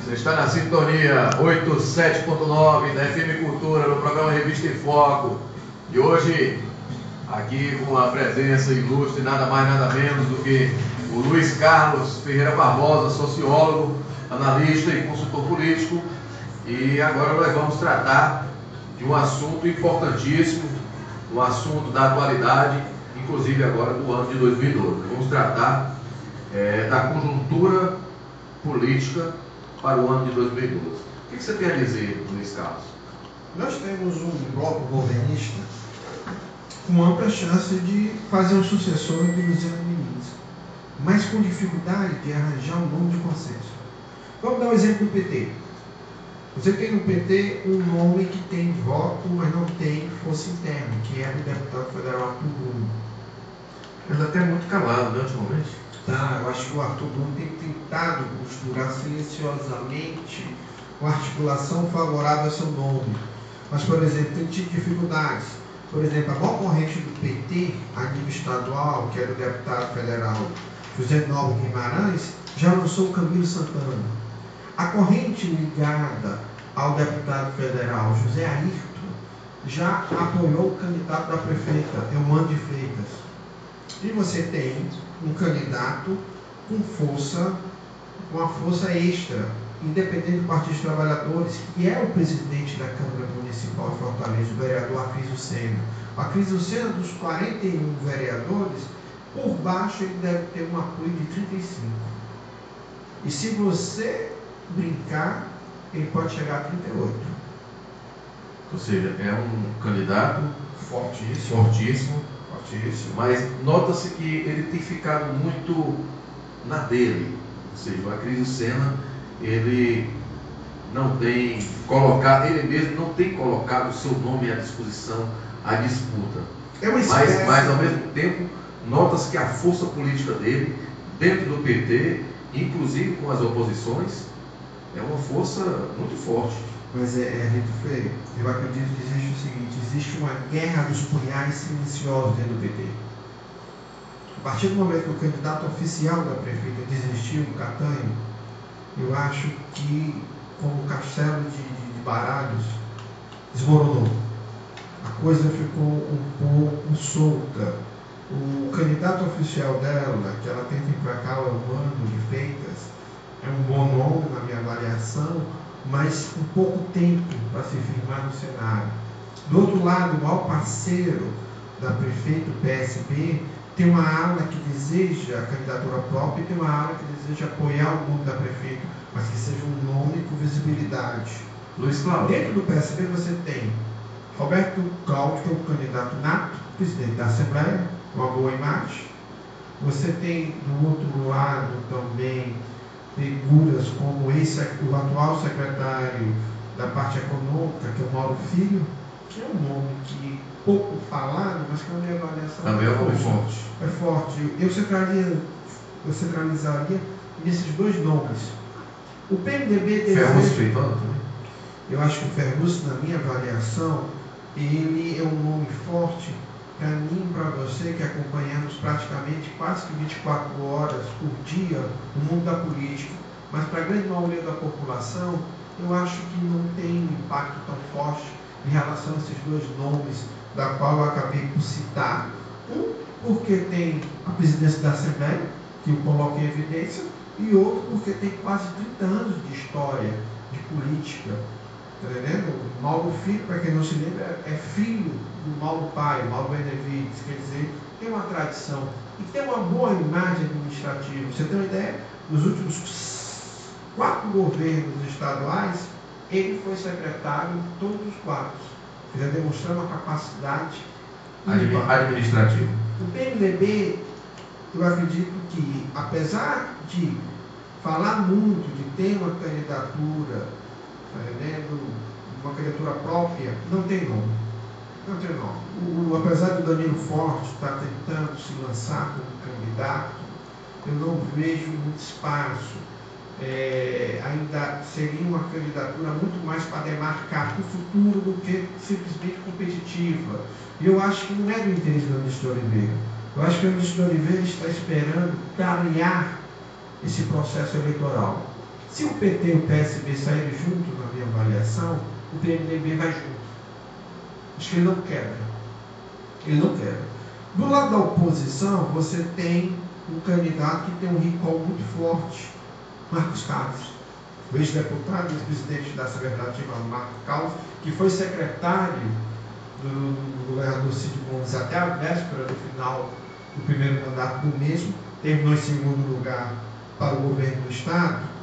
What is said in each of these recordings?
Você está na sintonia 87.9 da FM Cultura, no programa Revista em Foco. E hoje, aqui com a presença ilustre, nada mais nada menos do que o Luiz Carlos Ferreira Barbosa, sociólogo, analista e consultor político. E agora nós vamos tratar de um assunto importantíssimo, um assunto da atualidade, inclusive agora do ano de 2012. Vamos tratar da conjuntura política para o ano de 2012. O que você tem a dizer, Luiz Carlos? Nós temos um bloco governista com ampla chance de fazer um sucessor de Luciano Diniz, mas com dificuldade de arranjar um nome de consenso. Vamos dar um exemplo do PT. Você tem no PT um nome que tem voto, mas não tem força interna, que é o deputado federal Arthur Bruno. Ele até muito calado, né, ultimamente? Tá, eu acho que o Arthur Bruno tem tentado costurar silenciosamente uma articulação favorável a seu nome. Mas, por exemplo, tem tido dificuldades. Por exemplo, a maior corrente do PT, a nível estadual, que é do deputado federal José Nobre Guimarães, já lançou o Camilo Santana. A corrente ligada ao deputado federal José Ayrton já apoiou o candidato da prefeita, Eumane de Freitas. E você tem um candidato com força, com uma força extra, independente do Partido dos Trabalhadores, que é o presidente da Câmara Municipal de Fortaleza, o vereador Acrisio Sena. O Acrisio Sena, dos 41 vereadores, por baixo ele deve ter um apoio de 35. E se você brincar, ele pode chegar a 38. Ou seja, é um candidato fortíssimo, mas nota-se que ele tem ficado muito na dele. Ou seja, o Acrisio Sena, ele não tem colocado, ele mesmo não tem colocado o seu nome à disposição à disputa. Mas ao mesmo tempo, nota-se que a força política dele, dentro do PT, inclusive com as oposições, é uma força muito forte. Mas Rito Freire, eu acredito que existe o seguinte: existe uma guerra dos punhais silenciosos dentro do PT. A partir do momento que o candidato oficial da prefeita desistiu do Catanho, eu acho que, como o castelo de baralhos, desmoronou. A coisa ficou um pouco solta. O candidato oficial dela, que ela tenta emplacar, o Eumane de Freitas, é um bom nome na minha avaliação, mas com pouco tempo para se firmar no cenário. Do outro lado, o maior parceiro da prefeita, o PSB, tem uma ala que deseja a candidatura própria e tem uma ala que deseja apoiar o nome da prefeita, mas que seja um nome com visibilidade. Luiz Cláudio. Dentro do PSB você tem Roberto Cláudio, que é um candidato nato, presidente da Assembleia, uma boa imagem. Você tem do outro lado também figuras como o atual secretário da parte econômica, que é o Mauro Filho, que é um nome que pouco falado, mas que a minha avaliação também é um nome forte. É forte. Eu centralizaria nesses dois nomes. O PMDB Ferrugem Feitosa também? Eu acho que o Ferrugem, na minha avaliação, ele é um nome forte para mim e para você, que acompanhamos praticamente quase que 24 horas por dia o mundo da política, mas para a grande maioria da população, eu acho que não tem um impacto tão forte em relação a esses dois nomes, da qual eu acabei por citar. Um, porque tem a presidência da Assembleia, que o coloca em evidência, e outro, porque tem quase 30 anos de história, de política. Está entendendo? O Mauro Filho, para quem não se lembra, é filho do Mauro pai, Mauro Benevides, quer dizer, tem uma tradição e tem uma boa imagem administrativa. Você tem uma ideia? Nos últimos 4 governos estaduais, ele foi secretário de todos os 4. Já demonstrando uma capacidade administrativa. O PMDB, eu acredito que, apesar de falar muito, de ter uma candidatura, uma candidatura própria, não tem nome. Não tem nome. Apesar do Danilo Forte estar tentando se lançar como candidato, eu não vejo muito espaço. Ainda seria uma candidatura muito mais para demarcar o futuro do que simplesmente competitiva. E eu acho que não é do interesse do ministro Oliveira. Eu acho que o ministro Oliveira está esperando clarear esse processo eleitoral. Se o PT e o PSB saírem junto na minha avaliação, o PMDB vai junto. Acho que ele não quebra. Ele não quebra. Do lado da oposição, você tem um candidato que tem um recall muito forte, Marcos Carlos. O ex-deputado e ex-presidente da Secretaria Marcos Carlos, que foi secretário do governador Cid Gomes até a véspera do final do primeiro mandato do mesmo, terminou em segundo lugar para o governo do Estado.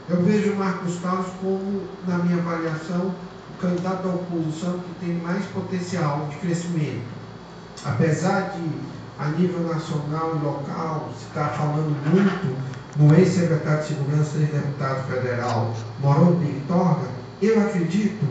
Eu vejo o Marcos Carlos como, na minha avaliação, o candidato da oposição que tem mais potencial de crescimento. Apesar de, a nível nacional e local, se está falando muito no ex-secretário de Segurança e deputado federal, Moroni Biritorga, eu acredito,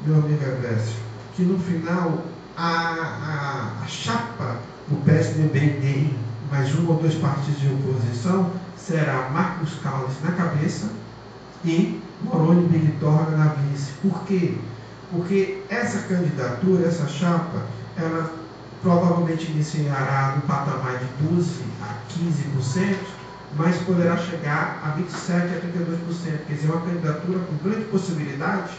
meu amigo Everest, que no final a chapa do PSDB e DEM, mais um ou dois partidos de oposição, será Marcos Carlos na cabeça e Moroni Biritorga na vice. Por quê? Porque essa candidatura, essa chapa, ela provavelmente iniciará no patamar de 12% a 15%, mas poderá chegar a 27% a 32%. Quer dizer, uma candidatura com grande possibilidade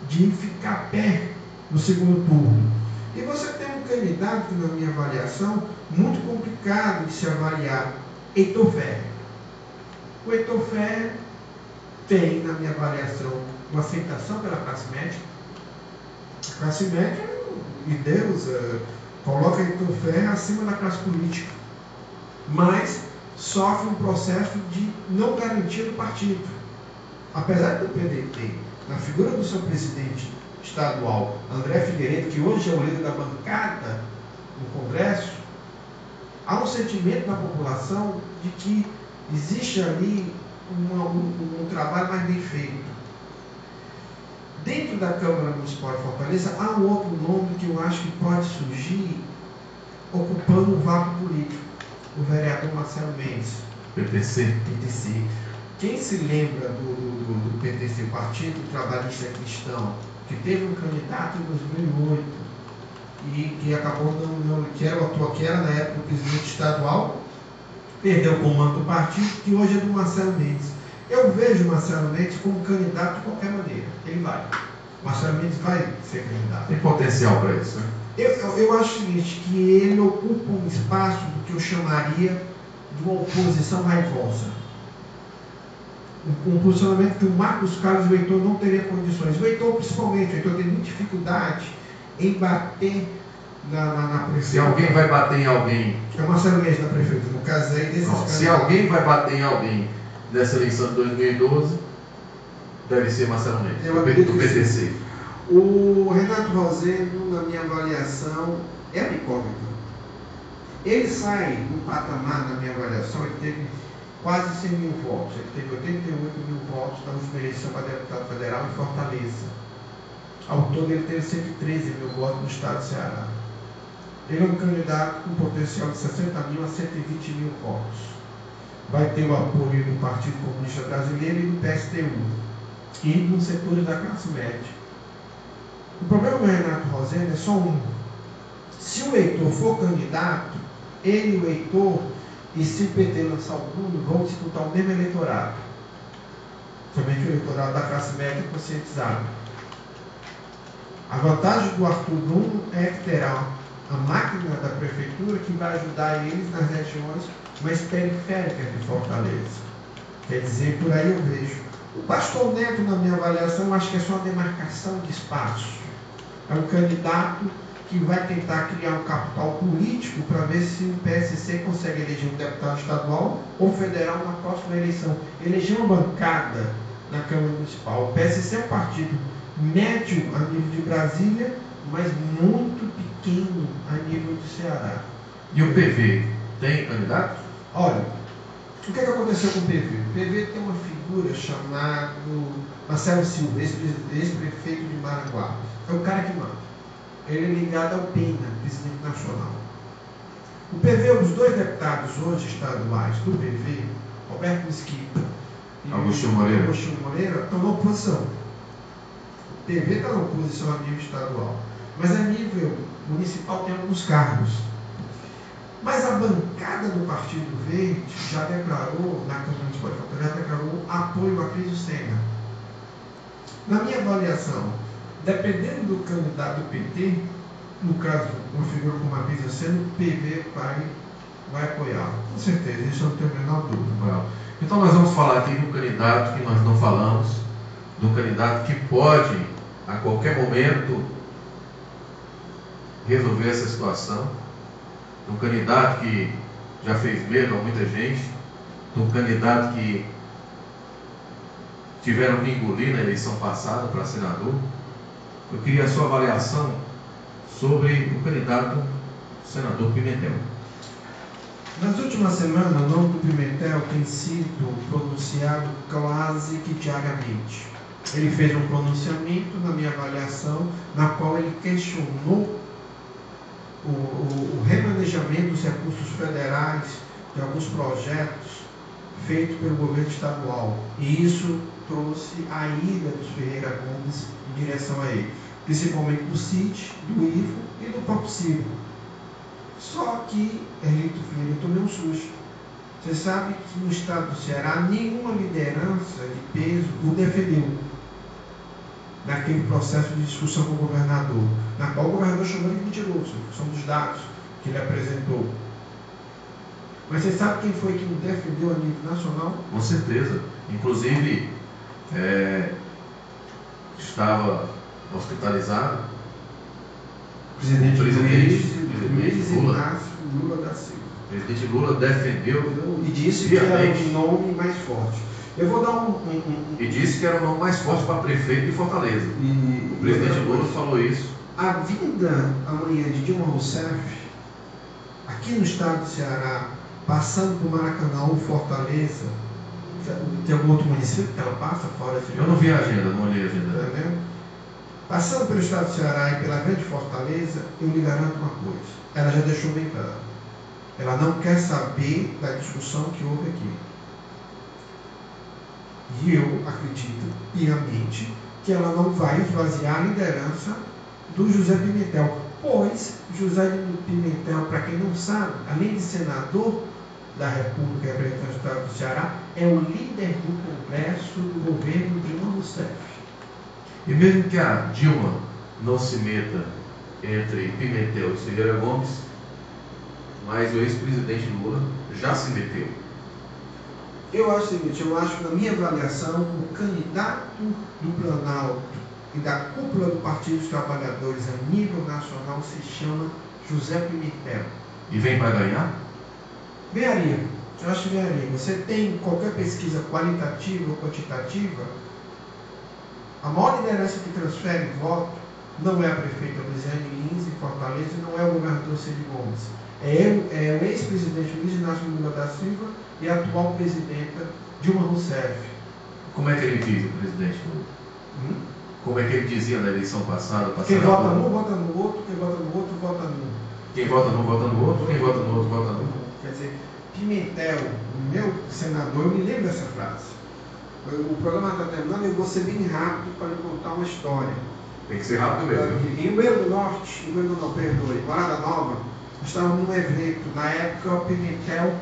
de ficar pé no segundo turno. E você tem um candidato que, na minha avaliação, muito complicado de se avaliar, Heitor Ferrer. O Heitor Ferrer tem, na minha avaliação, uma aceitação pela classe média. A classe média, e Deus, coloca Heitor Ferrer acima da classe política, mas sofre um processo de não garantia do partido. Apesar do PDT, na figura do seu presidente estadual, André Figueiredo, que hoje é o líder da bancada no Congresso, há um sentimento na população de que existe ali um trabalho mais bem feito. Dentro da Câmara Municipal de Fortaleza, há um outro nome que eu acho que pode surgir ocupando o vácuo político, o vereador Marcelo Mendes. PTC. Quem se lembra do PTC, Partido Trabalhista Cristão, que teve um candidato em 2008 e que acabou que era na época o presidente estadual, perdeu o comando do partido, que hoje é do Marcelo Mendes. Eu vejo o Marcelo Mendes como candidato de qualquer maneira. Ele vai. O Marcelo Mendes vai ser candidato. Tem potencial para isso, né? Eu acho o seguinte, que ele ocupa um espaço do que eu chamaria de uma oposição raivosa. Um posicionamento que o Marcos Carlos e o Heitor não teria condições. O Heitor, principalmente, o Heitor tem muita dificuldade em bater na prefeitura. Se alguém vai bater em alguém... É o Marcelo Mendes da prefeitura, no caso aí desses candidatos. Se alguém vai bater em alguém nessa eleição de 2012, deve ser Marcelo Mendes, do PTC. O Renato Rosendo, na minha avaliação, é uma incógnita. Ele sai no patamar, na minha avaliação, ele teve quase 100 mil votos. Ele teve 88 mil votos na última eleição para deputado federal em Fortaleza. Ao todo, ele teve 113 mil votos no estado do Ceará. Ele é um candidato com potencial de 60 mil a 120 mil votos. Vai ter o apoio do Partido Comunista Brasileiro e do PSTU, e dos setores da classe média. O problema do Renato Rosendo é só um. Se o Heitor for candidato, ele e o Heitor, e se o PT lançar o Bruno, vão disputar o mesmo eleitorado. Somente o eleitorado da classe média conscientizado. A vantagem do Arthur Bruno é que terá a máquina da prefeitura que vai ajudar eles nas regiões mais periféricas de Fortaleza. Quer dizer, por aí eu vejo. O Pastor Neto, na minha avaliação, acho que é só uma demarcação de espaço. É um candidato que vai tentar criar um capital político para ver se o PSC consegue eleger um deputado estadual ou federal na próxima eleição. Eleger uma bancada na Câmara Municipal. O PSC é um partido médio a nível de Brasília, mas muito pequeno a nível do Ceará. E o PV tem candidato? Olha, o que aconteceu com o PV? O PV tem uma figura chamada Marcelo Silva, ex-prefeito de Maranguape. É o cara que manda. Ele é ligado ao Pena, presidente nacional. O PV, os dois deputados hoje estaduais do PV, Roberto Mesquita e Agostinho Moreira, estão na oposição. O PV está na oposição a nível estadual, mas a nível municipal tem alguns cargos. Mas a bancada do Partido Verde já declarou, na Câmara Municipal de Fortaleza, já declarou apoio a Cris Senna. Na minha avaliação, dependendo do candidato do PT, no caso, uma figura como a Cris Senna, o PV vai apoiá-lo. Com certeza, isso eu não tenho a menor dúvida. Então nós vamos falar aqui de um candidato que nós não falamos, de um candidato que pode, a qualquer momento, resolver essa situação, de um candidato que já fez medo a muita gente, de um candidato que tiveram que engolir na eleição passada para senador. Eu queria a sua avaliação sobre o candidato senador Pimentel. Nas últimas semanas, o nome do Pimentel tem sido pronunciado quase que diariamente. Ele fez um pronunciamento, na minha avaliação, na qual ele questionou o remanejamento dos recursos federais de alguns projetos feitos pelo governo estadual. E isso trouxe a ira dos Ferreira Gomes em direção a ele, principalmente do CID, do Ivo e do próprio Ciro. Só que, Erlito Filho, eu tomei um susto. Você sabe que no estado do Ceará, nenhuma liderança de peso o defendeu naquele processo de discussão com o governador, na qual o governador chamou de mentiroso, são dos dados que ele apresentou. Mas você sabe quem foi que o defendeu a nível nacional? Com certeza. Inclusive, estava hospitalizado O presidente Luiz Inácio Lula da Silva. O presidente Lula defendeu e disse que era o nome mais forte. Eu vou dar E disse que era o nome mais forte para prefeito de Fortaleza. O presidente Lula falou isso. A vinda amanhã de Dilma Rousseff, aqui no estado do Ceará, passando por Maracanã ou Fortaleza, tem algum outro município que ela passa fora? Eu não vi a agenda, não olhei a agenda. Tá vendo? Passando pelo estado do Ceará e pela grande Fortaleza, eu lhe garanto uma coisa. Ela já deixou bem claro. Ela não quer saber da discussão que houve aqui. E eu acredito piamente que ela não vai esvaziar a liderança do José Pimentel, pois José Pimentel, para quem não sabe, além de senador da República representante do estado do Ceará, é o líder do Congresso do governo Dilma Rousseff. E mesmo que a Dilma não se meta entre Pimentel e Ferreira Gomes, mas o ex-presidente Lula já se meteu. Eu acho o seguinte, na minha avaliação, o candidato do Planalto e da cúpula do Partido dos Trabalhadores a nível nacional se chama José Pimentel. E vem para ganhar? Ganharia. Eu acho que ganharia. Você tem qualquer pesquisa qualitativa ou quantitativa, a maior liderança que transfere voto não é a prefeita Luiziane Lins em Fortaleza e não é o governador Ciro Gomes. É o ex-presidente Luiz Inácio Lula da Silva e a atual presidenta Dilma Rousseff. Como é que ele diz, o presidente Lula? Como é que ele dizia na eleição passada? Quem vota num, vota no outro, quem vota no outro, vota num. Quem vota num, vota no outro, quem vota no outro, vota num. Quer dizer, Pimentel, o meu senador, eu me lembro dessa frase. O programa está terminando e eu vou ser bem rápido para lhe contar uma história. Tem que ser rápido mesmo. Em Rio Grande do Norte, Morada Nova, nós estávamos num evento, na época o Pimentel,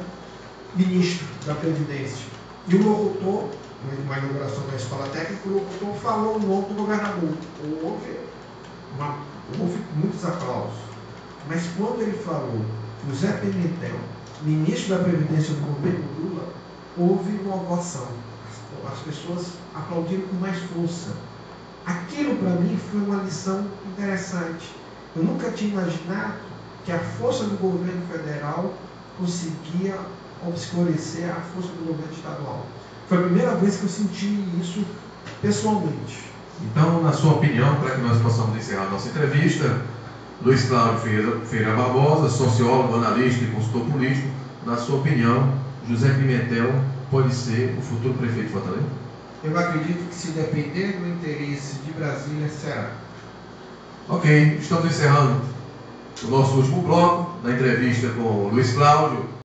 ministro da Previdência. E o locutor, numa inauguração da escola técnica, o locutor falou o nome do governador. Houve muitos aplausos. Mas quando ele falou José Pimentel, ministro da Previdência do governo Lula, houve uma ovação. As pessoas aplaudiram com mais força. Aquilo para mim foi uma lição interessante. Eu nunca tinha imaginado que a força do governo federal conseguia obscurecer a força do governo estadual. Foi a primeira vez que eu senti isso pessoalmente. Então, na sua opinião, para que nós possamos encerrar a nossa entrevista, Luiz Cláudio Ferreira Barbosa, sociólogo, analista e consultor político, na sua opinião, José Pimentel pode ser o futuro prefeito de Fortaleza? Eu acredito que, se depender do interesse de Brasília, será. Ok, estamos encerrando o nosso último bloco da entrevista com o Luiz Cláudio,